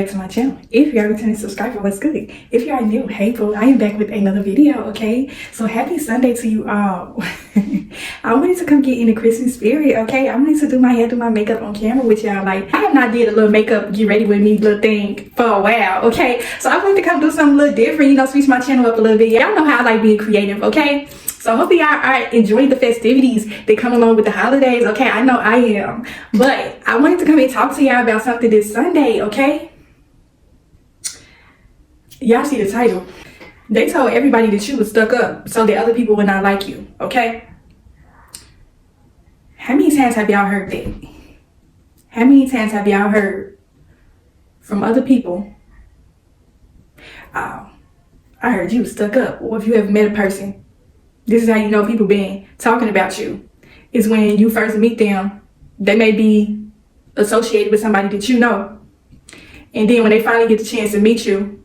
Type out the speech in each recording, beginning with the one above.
back to my channel. If you are a returning subscriber, what's good? If you are new, hey boo, I am back with another video, okay? So happy Sunday to you all. I wanted to come get in the Christmas spirit, okay? I wanted to do my hair, do my makeup on camera with y'all. Like, I have not did a little makeup, get ready with me little thing for a while, okay? So I wanted to come do something a little different, you know, switch my channel up a little bit. Y'all know how I like being creative, okay? So hopefully y'all are enjoying the festivities that come along with the holidays, okay? I know I am. But I wanted to come and talk to y'all about something this Sunday, okay? Y'all see the title. They told everybody that you was stuck up so that other people would not like you, okay? How many times have y'all heard that? How many times have y'all heard from other people, oh, I heard you was stuck up? Or if you ever met a person, this is how you know people been talking about you. Is when you first meet them, they may be associated with somebody that you know. And then when they finally get the chance to meet you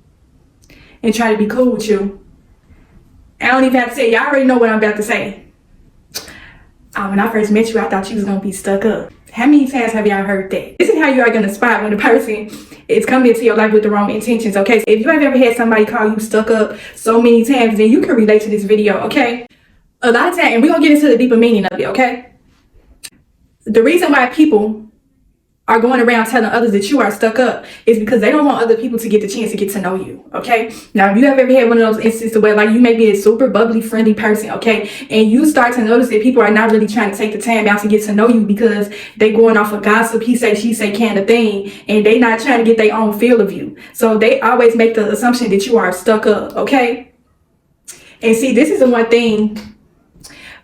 and try to be cool with you, I don't even have to say, y'all already know what I'm about to say. When I first met you, I thought you was gonna be stuck up. How many times have y'all heard that? This is how you are gonna spot when a person is coming into your life with the wrong intentions, okay? So if you have ever had somebody call you stuck up so many times, then you can relate to this video, okay? A lot of times, and we're gonna get into the deeper meaning of it, okay? The reason why people are going around telling others that you are stuck up is because they don't want other people to get the chance to get to know you, okay? Now, if you have ever had one of those instances where like you may be a super bubbly, friendly person, okay? And you start to notice that people are not really trying to take the time out to get to know you because they going off of gossip, he say, she say kind of thing, and they not trying to get their own feel of you. So they always make the assumption that you are stuck up, okay? And see, this is the one thing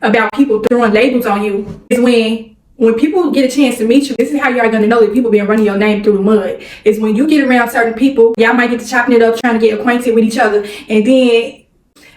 about people throwing labels on you is when people get a chance to meet you, this is how you are going to know that people been running your name through the mud. Is when you get around certain people, y'all might get to chopping it up, trying to get acquainted with each other, and then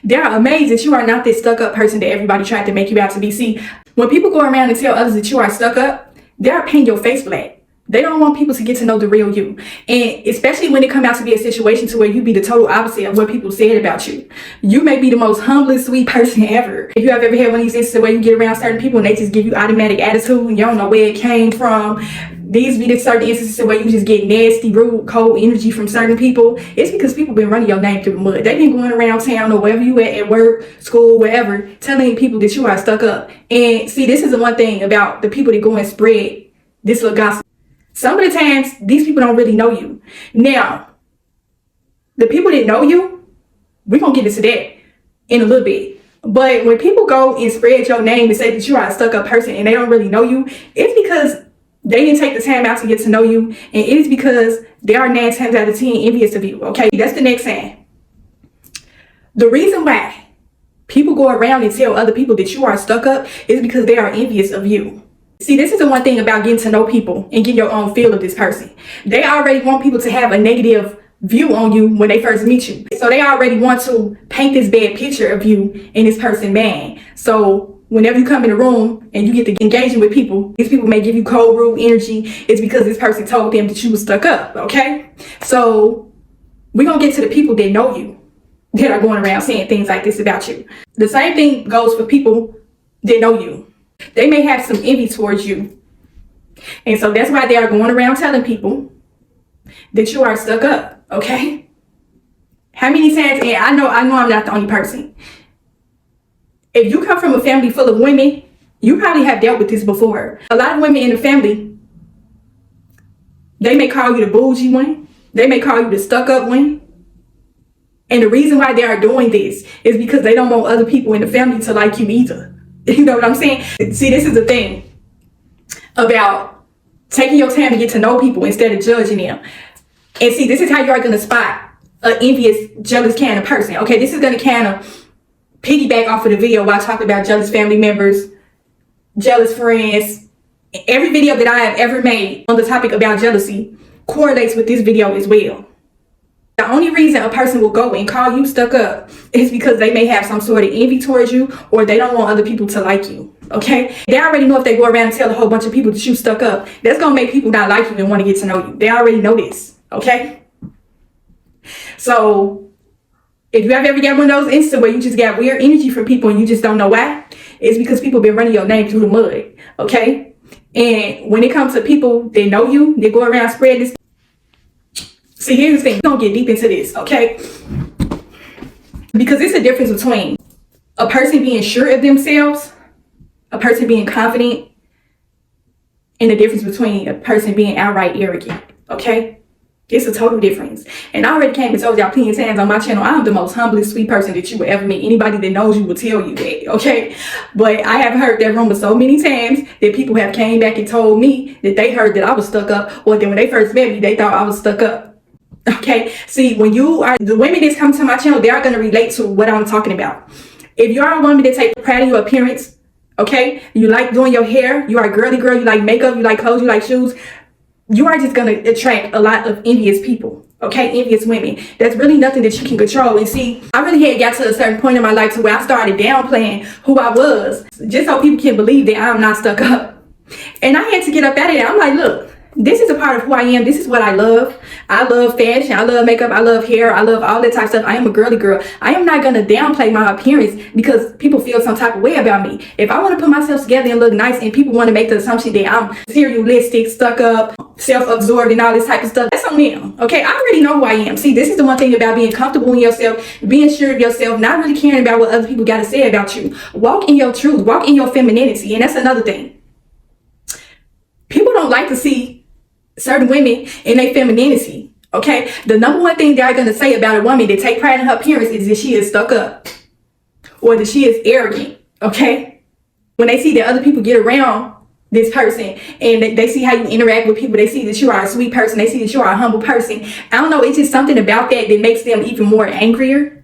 they're amazed that you are not this stuck up person that everybody tried to make you out to be. See, when people go around and tell others that you are stuck up, they're painting your face black. They don't want people to get to know the real you. And especially when it come out to be a situation to where you be the total opposite of what people said about you. You may be the most humblest, sweet person ever. If you have ever had one of these instances where you get around certain people and they just give you automatic attitude and you don't know where it came from. These be the certain instances where you just get nasty, rude, cold energy from certain people. It's because people been running your name through the mud. They've been going around town or wherever you at work, school, wherever, telling people that you are stuck up. And see, this is the one thing about the people that go and spread this little gossip. Some of the times, these people don't really know you. Now, the people that know you, we're going to get into that in a little bit. But when people go and spread your name and say that you are a stuck-up person and they don't really know you, it's because they didn't take the time out to get to know you. And it is because they are 9 times out of 10 envious of you, okay? That's the next sign. The reason why people go around and tell other people that you are stuck up is because they are envious of you. See, this is the one thing about getting to know people and getting your own feel of this person. They already want people to have a negative view on you when they first meet you. So they already want to paint this bad picture of you and this person bad. So whenever you come in the room and you get to engaging with people, these people may give you cold, rude energy. It's because this person told them that you was stuck up, okay? So we're going to get to the people that know you, that are going around saying things like this about you. The same thing goes for people that know you. They may have some envy towards you. And so that's why they are going around telling people that you are stuck up, okay? How many times, and I know I'm not the only person. If you come from a family full of women, you probably have dealt with this before. A lot of women in the family, they may call you the bougie one. They may call you the stuck up one. And the reason why they are doing this is because they don't want other people in the family to like you either. You know what I'm saying? See, this is the thing about taking your time to get to know people instead of judging them. And see, this is how you are going to spot an envious, jealous kind of person. Okay, this is going to kind of piggyback off of the video where I talked about jealous family members, jealous friends. Every video that I have ever made on the topic about jealousy correlates with this video as well. The only reason a person will go and call you stuck up is because they may have some sort of envy towards you or they don't want other people to like you, okay? They already know if they go around and tell a whole bunch of people that you stuck up, that's going to make people not like you and want to get to know you. They already know this, okay? So if you have ever got one of those instances where you just got weird energy from people and you just don't know why, it's because people been running your name through the mud, okay? And when it comes to people that know you, they go around spreading this. See, here's the thing. We're gonna get deep into this, okay? Because it's a difference between a person being sure of themselves, a person being confident, and the difference between a person being outright arrogant, okay? It's a total difference. And I already came and told y'all plenty of times on my channel, I'm the most humblest, sweet person that you will ever meet. Anybody that knows you will tell you that, okay? But I have heard that rumor so many times that people have came back and told me that they heard that I was stuck up, or that when they first met me, they thought I was stuck up. Okay? See, when you are, the women that's come to my channel, they are going to relate to what I'm talking about. If you are a woman that takes pride in your appearance, okay? You like doing your hair, you are a girly girl, you like makeup, you like clothes, you like shoes, you are just going to attract a lot of envious people, okay? Envious women. That's really nothing that you can control. And see, I really had got to a certain point in my life to where I started downplaying who I was just so people can believe that I'm not stuck up. And I had to get up out of there. I'm like, look, this is a part of who I am. This is what I love. I love fashion. I love makeup. I love hair. I love all that type of stuff. I am a girly girl. I am not going to downplay my appearance because people feel some type of way about me. If I want to put myself together and look nice and people want to make the assumption that I'm materialistic, stuck up, self-absorbed and all this type of stuff, that's on them. Okay, I already know who I am. See, this is the one thing about being comfortable in yourself, being sure of yourself, not really caring about what other people got to say about you. Walk in your truth. Walk in your femininity. And that's another thing. People don't like to see certain women in their femininity, okay? The number one thing they're going to say about a woman that take pride in her appearance is that she is stuck up or that she is arrogant, okay? When they see that other people get around this person and they see how you interact with people, they see that you are a sweet person, they see that you are a humble person. I don't know, it's just something about that that makes them even more angrier.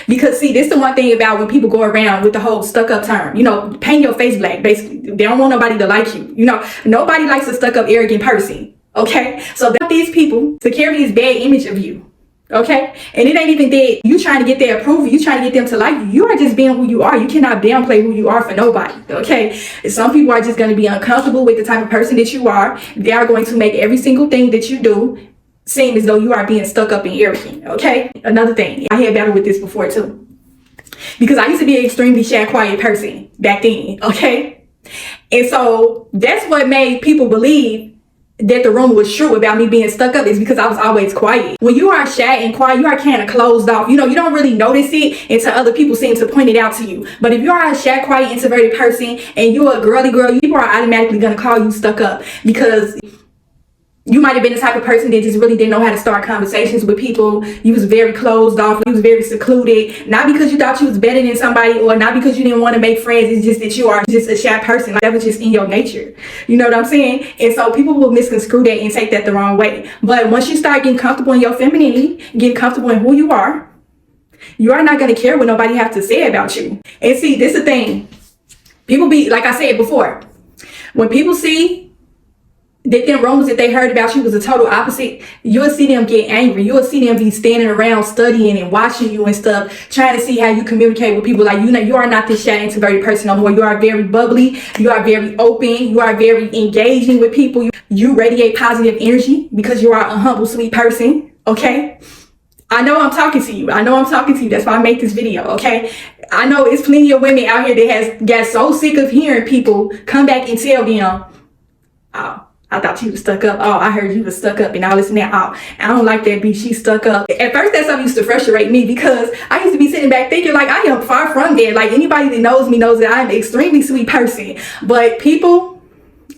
Because see, this is the one thing about when people go around with the whole stuck up term, you know, paint your face black, basically. They don't want nobody to like you. You know, nobody likes a stuck up, arrogant person. Okay, so they want these people to carry this bad image of you. Okay, and it ain't even that you trying to get their approval, you trying to get them to like you. You are just being who you are. You cannot downplay who you are for nobody. Okay, some people are just going to be uncomfortable with the type of person that you are. They are going to make every single thing that you do seem as though you are being stuck up and arrogant. Okay, another thing, I had battle with this before too, because I used to be an extremely shy, quiet person back then. Okay, and so that's what made people believe that the rumor was true about me being stuck up, is because I was always quiet. When you are shy and quiet, you are kind of closed off. You know, you don't really notice it until other people seem to point it out to you. But if you are a shy, quiet, introverted person and you're a girly girl, people are automatically going to call you stuck up, because you might have been the type of person that just really didn't know how to start conversations with people. You was very closed off. You was very secluded. Not because you thought you was better than somebody, or not because you didn't want to make friends. It's just that you are just a shy person. Like, that was just in your nature. You know what I'm saying? And so people will misconstrue that and take that the wrong way. But once you start getting comfortable in your femininity, getting comfortable in who you are not going to care what nobody has to say about you. And see, this is the thing. People be, like I said before, when people see that them rumors that they heard about you was a total opposite, you'll see them get angry. You'll see them be standing around studying and watching you and stuff, trying to see how you communicate with people. Like, you know, you are not this shy, introverted person no more. You are very bubbly. You are very open. You are very engaging with people. You radiate positive energy because you are a humble, sweet person. Okay, I know I'm talking to you. I know I'm talking to you. That's why I make this video. Okay, I know it's plenty of women out here that has got so sick of hearing people come back and tell them, oh, I thought you was stuck up. Oh, I heard you was stuck up and all this and that. Oh, I don't like that bitch. She's stuck up. At first, that stuff used to frustrate me, because I used to be sitting back thinking, like, I am far from that. Like, anybody that knows me knows that I'm an extremely sweet person. But people,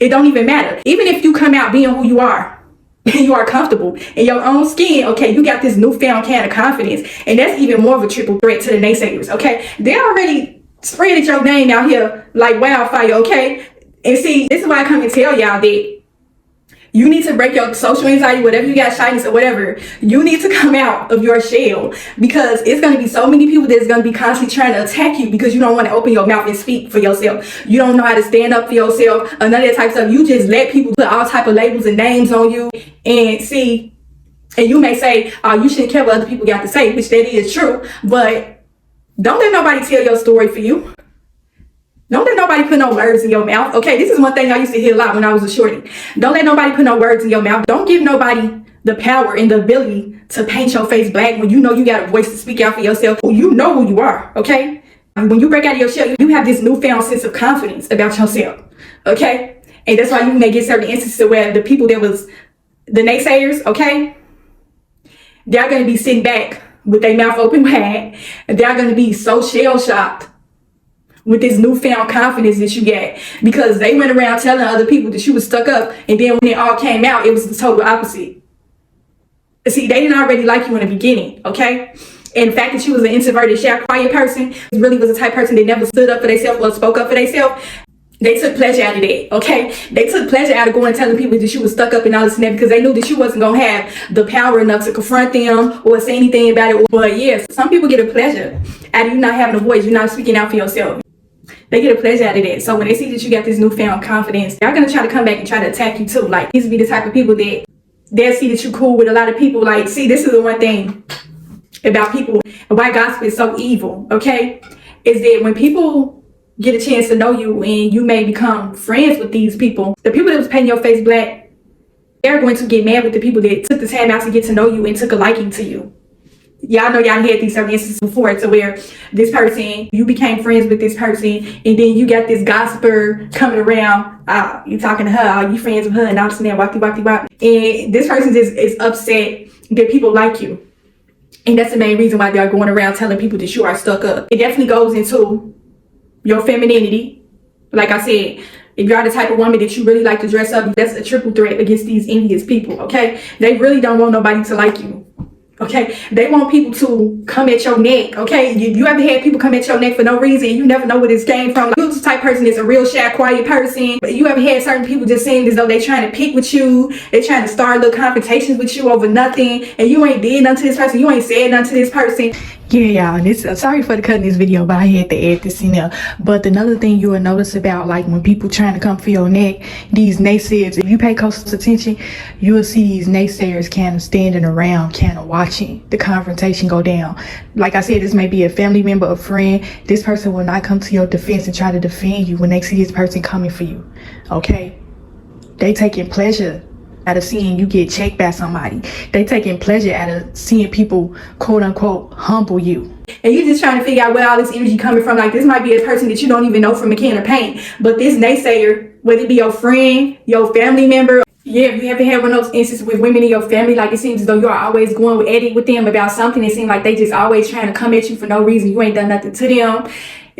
it don't even matter. Even if you come out being who you are, and you are comfortable in your own skin, okay, you got this newfound kind of confidence. And that's even more of a triple threat to the naysayers, okay? They already spreaded your name out here like wildfire, okay? And see, this is why I come and tell y'all that you need to break your social anxiety, whatever you got, shyness or whatever. You need to come out of your shell, because it's going to be so many people that's going to be constantly trying to attack you because you don't want to open your mouth and speak for yourself. You don't know how to stand up for yourself, or none of that type of stuff. You just let people put all type of labels and names on you. And see, and you may say, oh, you shouldn't care what other people got to say, which that is true. But don't let nobody tell your story for you. Don't let nobody put no words in your mouth. Okay, this is one thing I used to hear a lot when I was a shorty. Don't let nobody put no words in your mouth. Don't give nobody the power and the ability to paint your face black when you know you got a voice to speak out for yourself. You know who you are, okay? When you break out of your shell, you have this newfound sense of confidence about yourself, okay? And that's why you may get certain instances where the people that was the naysayers, okay, they're going to be sitting back with their mouth open wide, and they're going to be so shell-shocked with this newfound confidence that you get, because they went around telling other people that you was stuck up, and then when it all came out, it was the total opposite. See, they didn't already like you in the beginning, okay? And the fact that you was an introverted, shy, quiet person, really was the type of person that never stood up for themselves or spoke up for themselves. They took pleasure out of that, okay? They took pleasure out of going and telling people that you was stuck up and all this and that, because they knew that you wasn't going to have the power enough to confront them or say anything about it. But yes, some people get a pleasure out of you not having a voice, you're not speaking out for yourself. They get a pleasure out of that. So when they see that you got this newfound confidence, they're going to try to come back and try to attack you too. Like, these be the type of people that they'll see that you cool with a lot of people. Like, see, this is the one thing about people, and why gossip is so evil, okay? Is that when people get a chance to know you and you may become friends with these people, the people that was painting your face black, they're going to get mad with the people that took the time out to get to know you and took a liking to you. Y'all know y'all had these certain instances before, to where this person, you became friends with this person, and then you got this gossiper coming around, you talking to her, you friends with her, and all this and that, wop. And this person is upset that people like you. And that's the main reason why they're going around telling people that you are stuck up. It definitely goes into your femininity. Like I said, if you're the type of woman that you really like to dress up, that's a triple threat against these envious people, okay? They really don't want nobody to like you, okay? They want people to come at your neck, okay? You ever had people come at your neck for no reason? You never know where this came from. Like, you're the type of person that's a real shy, quiet person. But you ever had certain people just seem as though they trying to pick with you, they trying to start little confrontations with you over nothing, and you ain't did nothing to this person, you ain't said nothing to this person. Yeah, y'all, this sorry for the cutting this video, but I had to add this in there. But another thing you will notice about, like, when people trying to come for your neck, these naysayers, if you pay close attention, you will see these naysayers kind of standing around, kind of watching the confrontation go down. Like I said, this may be a family member, a friend. This person will not come to your defense and try to defend you when they see this person coming for you, okay? They taking pleasure out of seeing you get checked by somebody. They taking pleasure out of seeing people, quote unquote, humble you. And you just trying to figure out where all this energy coming from. Like, this might be a person that you don't even know from a can of paint, but this naysayer, whether it be your friend, your family member, yeah, if you ever had one of those instances with women in your family, like, it seems as though you're always going at it with them about something. It seems like they just always trying to come at you for no reason. You ain't done nothing to them.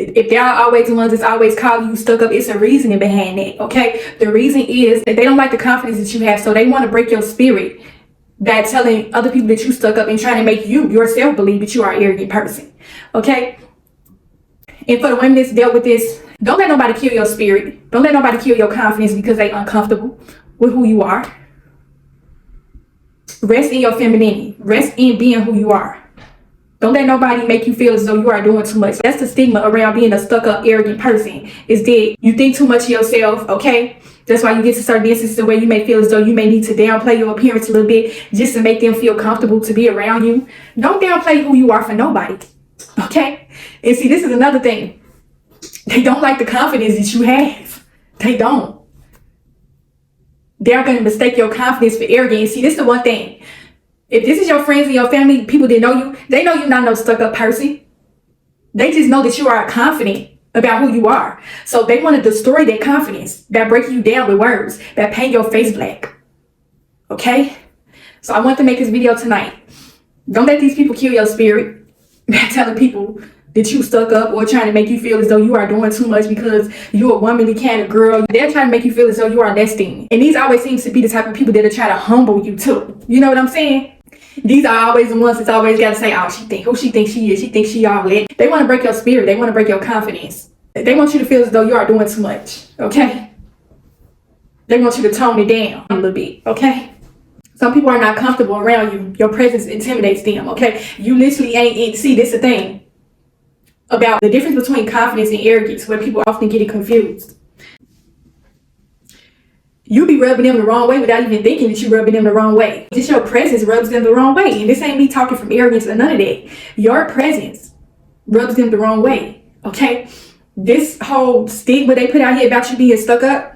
If they're always the ones that's always calling you stuck up, it's a reasoning behind that, okay? The reason is that they don't like the confidence that you have, so they want to break your spirit by telling other people that you stuck up and trying to make you yourself believe that you are an arrogant person, okay? And for the women that's dealt with this, don't let nobody kill your spirit. Don't let nobody kill your confidence because they uncomfortable with who you are. Rest in your femininity. Rest in being who you are. Don't let nobody make you feel as though you are doing too much. That's the stigma around being a stuck-up, arrogant person, is that you think too much of yourself, okay? That's why you get to certain instances where you may feel as though you may need to downplay your appearance a little bit just to make them feel comfortable to be around you. Don't downplay who you are for nobody, okay? And see, this is another thing. They don't like the confidence that you have. They don't. They're going to mistake your confidence for arrogance. See, this is the one thing. If this is your friends and your family, people that know you, they know you're not no stuck-up person. They just know that you are confident about who you are. So they want to destroy that confidence by breaking you down with words, by painting your face black. Okay? So I want to make this video tonight. Don't let these people kill your spirit by telling people that you stuck up or trying to make you feel as though you are doing too much because you're a womanly kind of girl. They're trying to make you feel as though you are less than. And these always seems to be the type of people that are trying to humble you too. You know what I'm saying? These are always the ones that's always got to say, oh, who she thinks she is. She thinks she all that. They want to break your spirit. They want to break your confidence. They want you to feel as though you are doing too much, okay? They want you to tone it down a little bit, okay? Some people are not comfortable around you. Your presence intimidates them, okay? You literally ain't, see, this is the thing about the difference between confidence and arrogance, where people often get it confused. You be rubbing them the wrong way without even thinking that you're rubbing them the wrong way. Just your presence rubs them the wrong way. And this ain't me talking from arrogance or none of that. Your presence rubs them the wrong way, okay? This whole stigma they put out here about you being stuck up,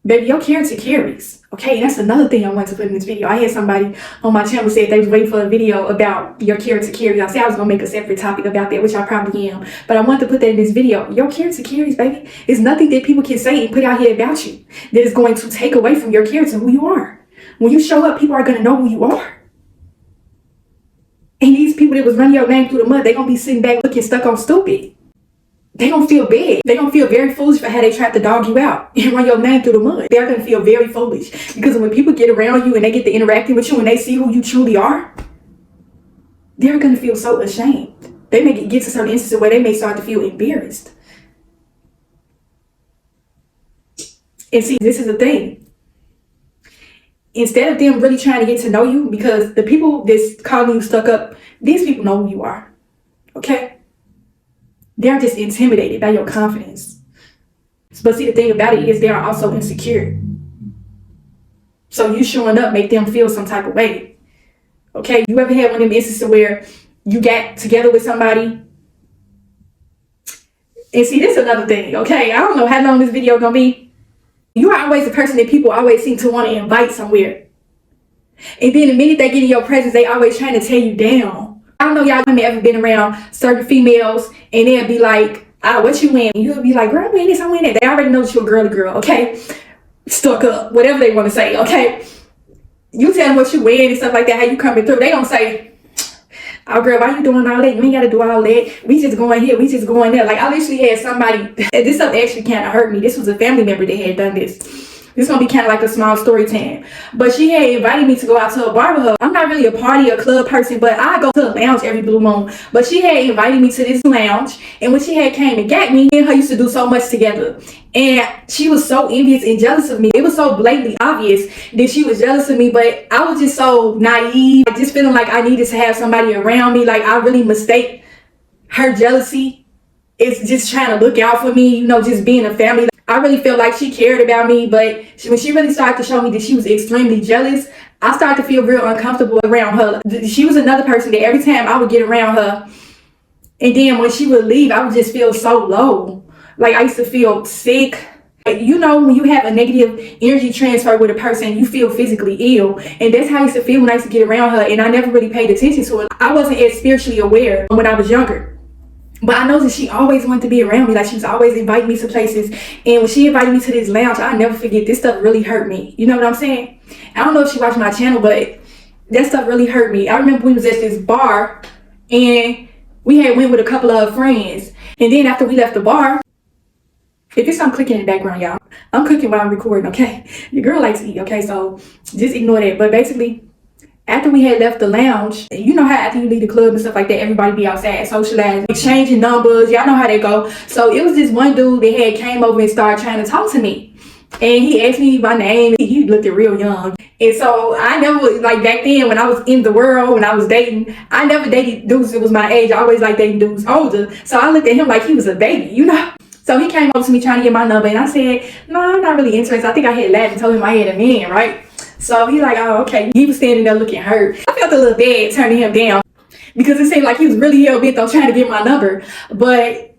baby, your character carries, okay? And that's another thing I wanted to put in this video. I had somebody on my channel say they was waiting for a video about your character carries. I said I was going to make a separate topic about that, which I probably am. But I wanted to put that in this video. Your character carries, baby. It's nothing that people can say and put out here about you that is going to take away from your character, who you are. When you show up, people are going to know who you are. And these people that was running your name through the mud, they gonna be sitting back looking stuck on stupid. They gonna feel bad. They gonna feel very foolish for how they tried to dog you out and run your name through the mud. They're gonna feel very foolish because when people get around you and they get to interacting with you and they see who you truly are, they're gonna feel so ashamed. They may get to certain instances where they may start to feel embarrassed. And see, this is the thing. Instead of them really trying to get to know you, because the people that's calling you stuck up, these people know who you are. Okay? They're just intimidated by your confidence. But see, the thing about it is they are also insecure. So you showing up make them feel some type of way. Okay? You ever had one of them instances where you got together with somebody? And see, this is another thing, okay? I don't know how long this video gonna be. You are always the person that people always seem to want to invite somewhere. And then the minute they get in your presence, they always trying to tear you down. I don't know y'all women ever been around certain females and they'll be like, what you wearing? You'll be like, girl, I'm wearing this, I'm wearing that. They already know that you're a girly girl, okay? Stuck up, whatever they want to say, okay? You tell them what you wearing and stuff like that, how you coming through. They don't say, oh girl, why you doing all that? You ain't gotta do all that. We just going here, we just going there. Like I literally had somebody, and this stuff actually kind of hurt me. This was a family member that had done this. This is gonna be kind of like a small story time. But she had invited me to go out to a bar with her. I'm not really a party or club person, but I go to a lounge every blue moon. But she had invited me to this lounge, and when she had came and got me, and her used to do so much together. And she was so envious and jealous of me. It was so blatantly obvious that she was jealous of me, but I was just so naive, just feeling like I needed to have somebody around me. Like I really mistake her jealousy. It's just trying to look out for me, you know, just being a family. I really felt like she cared about me, but when she really started to show me that she was extremely jealous, I started to feel real uncomfortable around her. She was another person that every time I would get around her, and then when she would leave, I would just feel so low. Like I used to feel sick. You know, when you have a negative energy transfer with a person, you feel physically ill. And that's how I used to feel when I used to get around her, and I never really paid attention to it. I wasn't as spiritually aware when I was younger. But I know that she always wanted to be around me. Like she was always inviting me to places. And when she invited me to this lounge, I'll never forget, this stuff really hurt me. You know what I'm saying? I don't know if she watched my channel, but that stuff really hurt me. I remember we was at this bar and we had went with a couple of friends. And then after we left the bar, if it's something clicking in the background, y'all, I'm cooking while I'm recording, okay? Your girl likes to eat, okay? So just ignore that. But basically, after we had left the lounge, you know how after you leave the club and stuff like that, everybody be outside socializing, exchanging numbers. Y'all know how they go. So it was this one dude that had came over and started trying to talk to me. And he asked me my name. He looked real young. And so I never, like back then when I was in the world, when I was dating, I never dated dudes that was my age. I always like dating dudes older. So I looked at him like he was a baby, you know? So he came over to me trying to get my number. And I said, no, I'm not really interested. I think I had laughed and told him I had a man, right? So he's like, oh, okay. He was standing there looking hurt. I felt a little bad turning him down because it seemed like he was really hell-bent on trying to get my number. But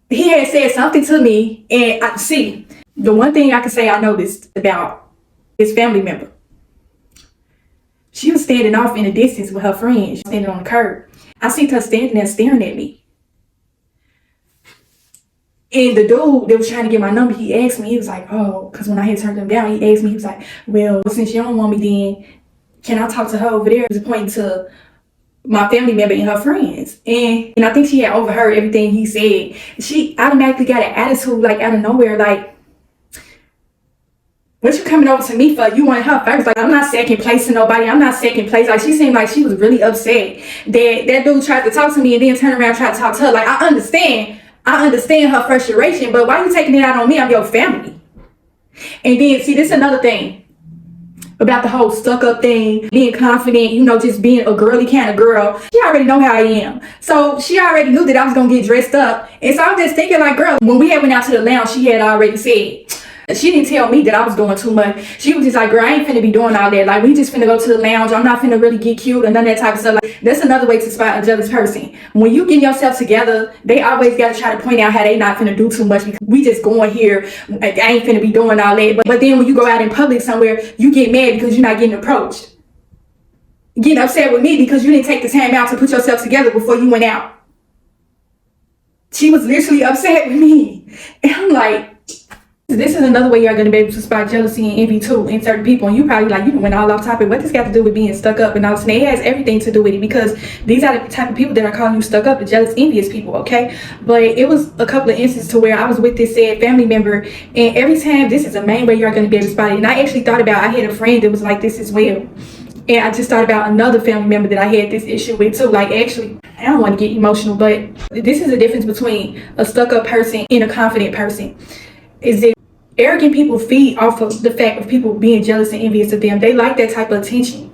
he had said something to me, and I see, the one thing I can say I noticed about his family member, she was standing off in the distance with her friend, standing on the curb. I seen her standing there staring at me. And the dude that was trying to get my number, he asked me, he was like, oh, because when I had turned him down, he asked me, he was like, well, since you don't want me, then can I talk to her over there? He was pointing to my family member and her friends. And I think she had overheard everything he said. She automatically got an attitude, like out of nowhere, like, what you coming over to me for? You want her first? Like, I'm not second place to nobody. I'm not second place. Like, she seemed like she was really upset that dude tried to talk to me and then turn around and try to talk to her. Like, I understand her frustration, but why are you taking it out on me? I'm your family. And then, see, this is another thing about the whole stuck up thing, being confident, you know, just being a girly kind of girl. She already know how I am. So she already knew that I was going to get dressed up. And so I'm just thinking like, girl, when we had went out to the lounge, she had already said, she didn't tell me that I was doing too much. She was just like, girl, I ain't finna be doing all that. Like, we just finna go to the lounge. I'm not finna really get cute and none of that type of stuff. Like, that's another way to spot a jealous person. When you get yourself together, they always gotta try to point out how they not finna do too much because we just going here. I ain't finna be doing all that. But then when you go out in public somewhere, you get mad because you're not getting approached. Getting upset with me because you didn't take the time out to put yourself together before you went out. She was literally upset with me. And I'm like, This is another way you're going to be able to spot jealousy and envy too in certain people. And you probably like, you went all off topic. What this got to do with being stuck up? And all this? And it has everything to do with it, because these are the type of people that are calling you stuck up, the jealous, envious people, okay? But it was a couple of instances to where I was with this said family member, and every time, this is the main way you're going to be able to spot it. And I actually thought about, I had a friend that was like this as well. And I just thought about another family member that I had this issue with too. Like, actually, I don't want to get emotional, but this is the difference between a stuck up person and a confident person. Is that arrogant people feed off of the fact of people being jealous and envious of them. They like that type of attention.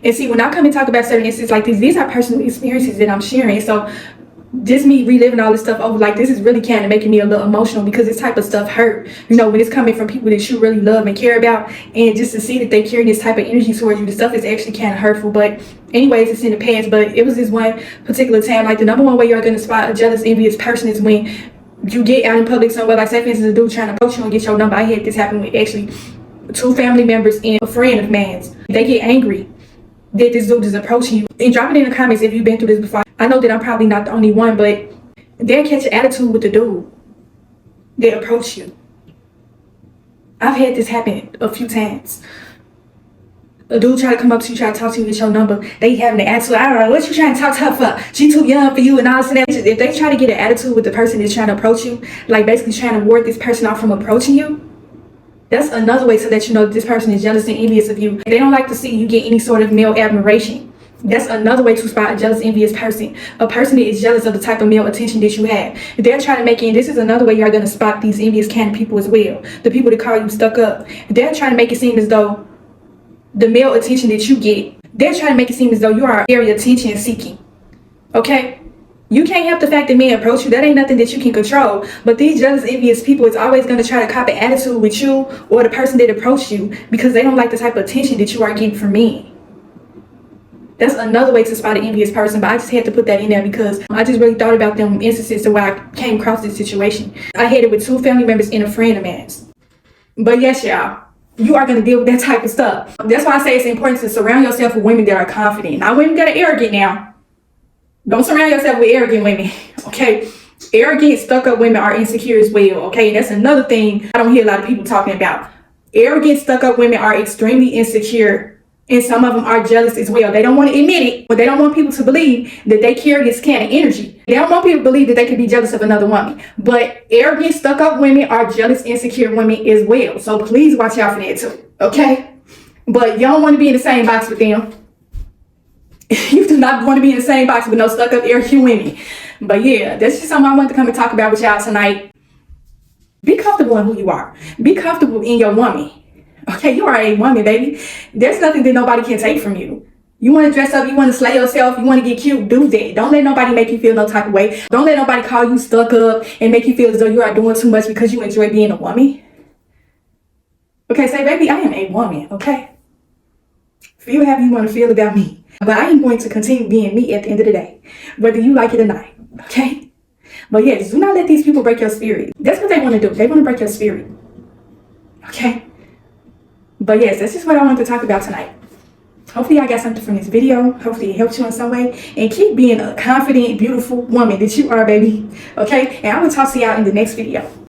And see, when I come and talk about certain instances like these are personal experiences that I'm sharing. So just me reliving all this stuff over, like, this is really kind of making me a little emotional, because this type of stuff hurt, you know, when it's coming from people that you really love and care about, and just to see that they carry this type of energy towards you, the stuff is actually kind of hurtful. But anyways, it's in the past. But it was this one particular time, like, the number one way you're going to spot a jealous, envious person is when you get out in public somewhere, like say for instance a dude trying to approach you and get your number. I had this happen with actually 2 family members and a friend of mine. They get angry that this dude is approaching you. And drop it in the comments if you've been through this before. I know that I'm probably not the only one, but they'll catch an attitude with the dude that approach you. I've had this happen a few times. A dude try to come up to you, try to talk to you, get your number. They having an attitude. I don't know, what you trying to talk to her for? She too young for you and all this and that. If they try to get an attitude with the person that's trying to approach you, like basically trying to ward this person off from approaching you, that's another way so that you know that this person is jealous and envious of you. They don't like to see you get any sort of male admiration. That's another way to spot a jealous, envious person. A person that is jealous of the type of male attention that you have. They're trying to make it, and this is another way you're going to spot these envious kind of people as well. The people that call you stuck up. They're trying to make it seem as though the male attention that you get, they're trying to make it seem as though you are very attention seeking. Okay? You can't help the fact that men approach you. That ain't nothing that you can control. But these jealous, envious people is always going to try to copy attitude with you or the person that approached you, because they don't like the type of attention that you are getting from men. That's another way to spot an envious person, but I just had to put that in there because I just really thought about them instances to where I came across this situation. I had it with 2 family members and a friend of mine. But yes, y'all, you are going to deal with that type of stuff. That's why I say it's important to surround yourself with women that are confident. Not women that are arrogant now. Don't surround yourself with arrogant women, okay? Arrogant, stuck-up women are insecure as well, okay? And that's another thing I don't hear a lot of people talking about. Arrogant, stuck-up women are extremely insecure, and some of them are jealous as well. They don't want to admit it, but they don't want people to believe that they carry this kind of energy. They don't want people to believe that they can be jealous of another woman. But arrogant, stuck-up women are jealous, insecure women as well. So please watch out for that too, okay? But you don't want to be in the same box with them. You do not want to be in the same box with no stuck-up, arrogant women. But yeah, that's just something I wanted to come and talk about with y'all tonight. Be comfortable in who you are. Be comfortable in your woman. Okay, you are a woman, baby. There's nothing that nobody can take from you. You want to dress up, you want to slay yourself, you want to get cute, do that. Don't let nobody make you feel no type of way. Don't let nobody call you stuck up and make you feel as though you are doing too much because you enjoy being a woman. Okay, say, baby, I am a woman, okay? Feel however you want to feel about me. But I am going to continue being me at the end of the day, whether you like it or not, okay? But yes, do not let these people break your spirit. That's what they want to do. They want to break your spirit, okay? But yes, that's just what I wanted to talk about tonight. Hopefully I got something from this video. Hopefully it helped you in some way. And keep being a confident, beautiful woman that you are, baby, okay? And I will talk to y'all in the next video.